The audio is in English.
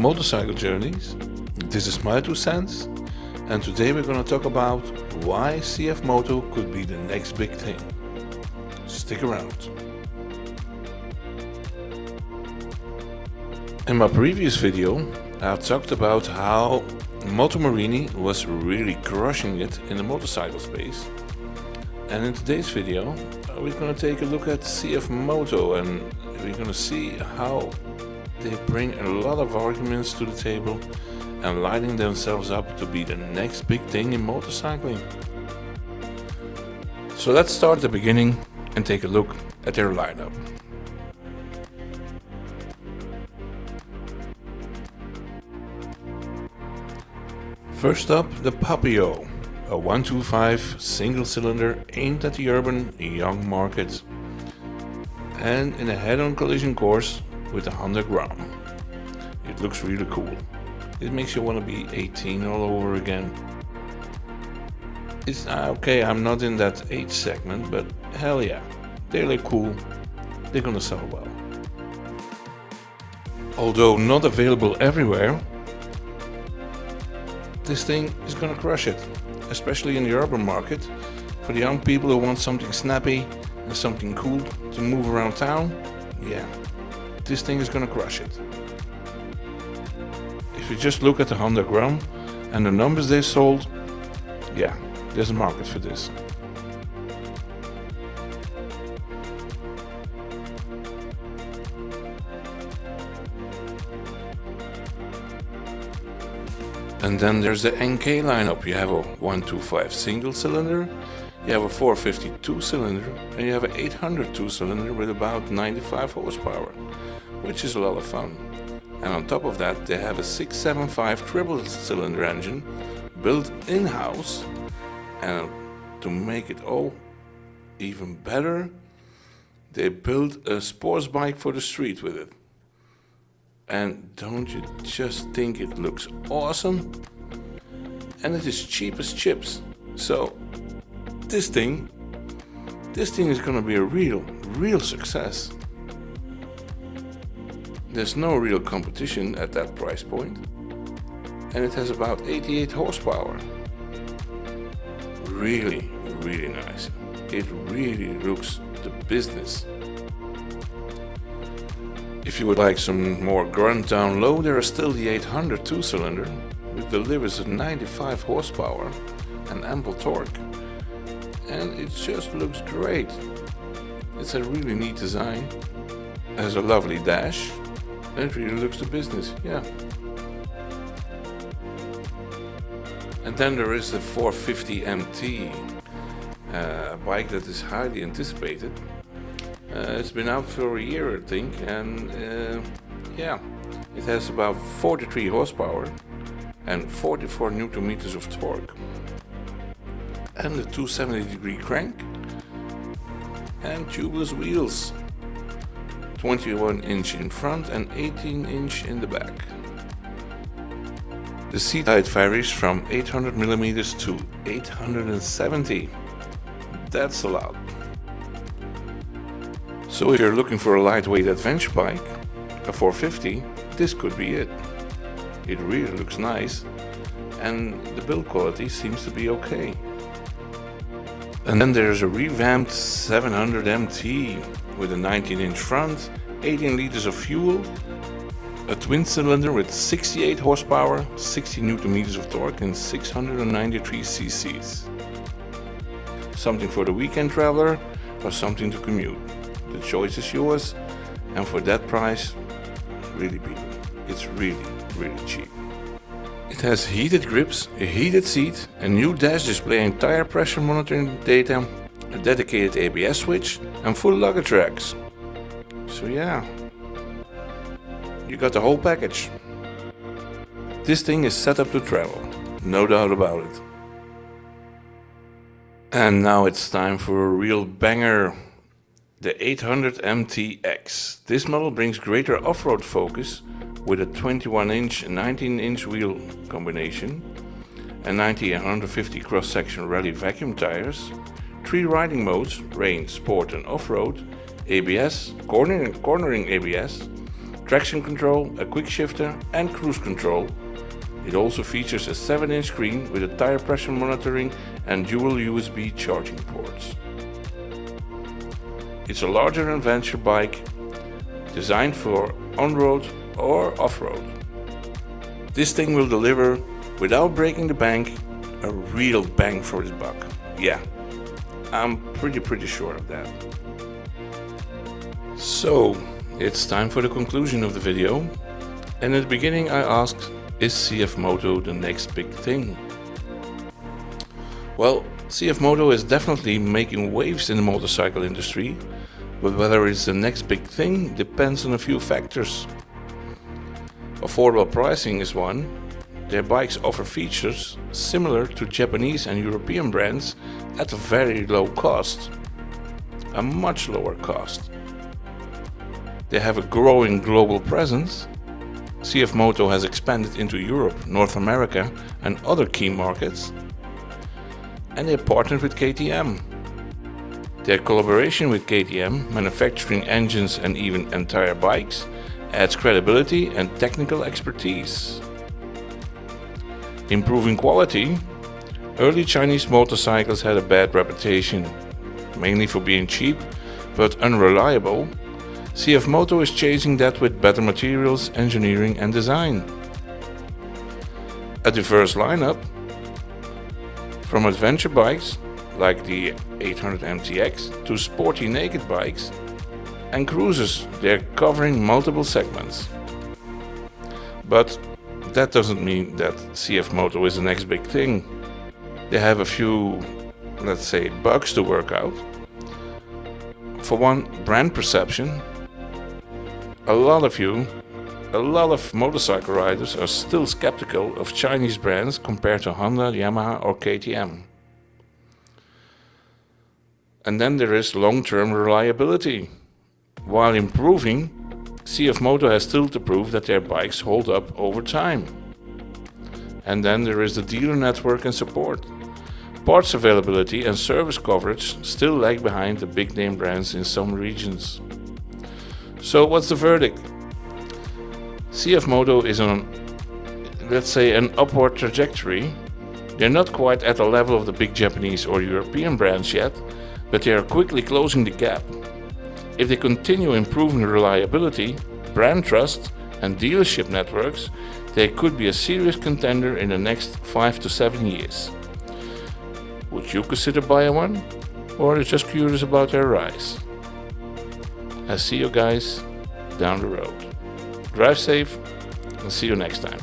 motorcycle journeys. This is my 2 cents, and today we're going to talk about why CFMOTO could be the next big thing. Stick around. In my previous video, I talked about how Moto Marini was really crushing it in the motorcycle space. And in today's video, we're going to take a look at CFMOTO, and we're going to see how they bring a lot of arguments to the table and lining themselves up to be the next big thing in motorcycling. So let's start at the beginning and take a look at their lineup. First up, the Papio, a 125 single cylinder aimed at the urban young market and in a head-on collision course with a Honda Gram. It looks really cool. It makes you want to be 18 all over again. It's okay, I'm not in that age segment, but hell yeah, they look cool. They're gonna sell well. Although not available everywhere, this thing is gonna crush it, especially in the urban market. For the young people who want something snappy and something cool to move around town, yeah, this thing is gonna crush it. If you just look at the Honda Gram and the numbers they sold, yeah, there's a market for this. And then there's the NK lineup. You have a 125 single cylinder, you have a 452 cylinder, and you have an 802 cylinder with about 95 horsepower, which is a lot of fun. And on top of that, they have a 675 triple cylinder engine built in-house, and to make it all even better, they built a sports bike for the street with it. And don't you just think it looks awesome? And it is cheap as chips. So this thing is gonna be a real success. There's no real competition at that price point. And it has about 88 horsepower. Really nice. It really looks the business. If you would like some more grunt down low, there is still the 800 two-cylinder, which delivers 95 horsepower and ample torque. And it just looks great. It's a really neat design. It has a lovely dash. It really looks the business, yeah. And then there is the 450 MT, a bike that is highly anticipated. It's been out for a year, I think, and yeah, it has about 43 horsepower and 44 Newton meters of torque, and a 270-degree crank, and tubeless wheels, 21-inch in front and 18-inch in the back. The seat height varies from 800mm to 870. That's a lot. So if you're looking for a lightweight adventure bike, a 450, this could be it. It really looks nice, and the build quality seems to be okay. And then there's a revamped 700 MT with a 19-inch front, 18 liters of fuel, a twin cylinder with 68 horsepower, 60 Newton meters of torque, and 693 cc's. Something for the weekend traveler or something to commute. The choice is yours, and for that price, really people, it's really cheap. It has heated grips, a heated seat, a new dash displaying tire pressure monitoring data, a dedicated ABS switch, and full luggage racks. So yeah, you got the whole package. This thing is set up to travel, no doubt about it. And now it's time for a real banger. The 800 MTX. This model brings greater off-road focus with a 21-inch and 19-inch wheel combination, a 90 and 150 cross-section rally vacuum tires, 3 riding modes, rain, sport and off-road, ABS, cornering ABS, traction control, a quick shifter and cruise control. It also features a 7-inch screen with a tire pressure monitoring and dual USB charging ports. It's a larger adventure bike designed for on-road or off-road. This thing will deliver, without breaking the bank, a real bang for its buck. Yeah, I'm pretty sure of that. So, it's time for the conclusion of the video. And at the beginning I asked, is CFMOTO the next big thing? Well, CFMOTO is definitely making waves in the motorcycle industry, but whether it's the next big thing depends on a few factors. Affordable pricing is one. Their bikes offer features similar to Japanese and European brands at a very low cost, a much lower cost. They have a growing global presence. CFMOTO has expanded into Europe, North America and other key markets. And they partnered with KTM. Their collaboration with KTM, manufacturing engines and even entire bikes, adds credibility and technical expertise. Improving quality. Early Chinese motorcycles had a bad reputation, mainly for being cheap but unreliable. CFMOTO is changing that with better materials, engineering and design. A diverse lineup, from adventure bikes like the 800 MTX to sporty naked bikes and cruisers. They're covering multiple segments. But that doesn't mean that CFMOTO is the next big thing. They have a few, let's say, bugs to work out. For one, brand perception. A lot of motorcycle riders are still skeptical of Chinese brands compared to Honda, Yamaha or KTM. And then there is long-term reliability. While improving, CFMOTO has still to prove that their bikes hold up over time. And then there is the dealer network and support. Parts availability and service coverage still lag behind the big name brands in some regions. So what's the verdict? CFMOTO is on, let's say, an upward trajectory. They're not quite at the level of the big Japanese or European brands yet, but they are quickly closing the gap. If they continue improving reliability, brand trust and dealership networks, they could be a serious contender in the next 5 to 7 years. Would you consider buying one? Or are you just curious about their rise? I'll see you guys down the road. Drive safe and see you next time.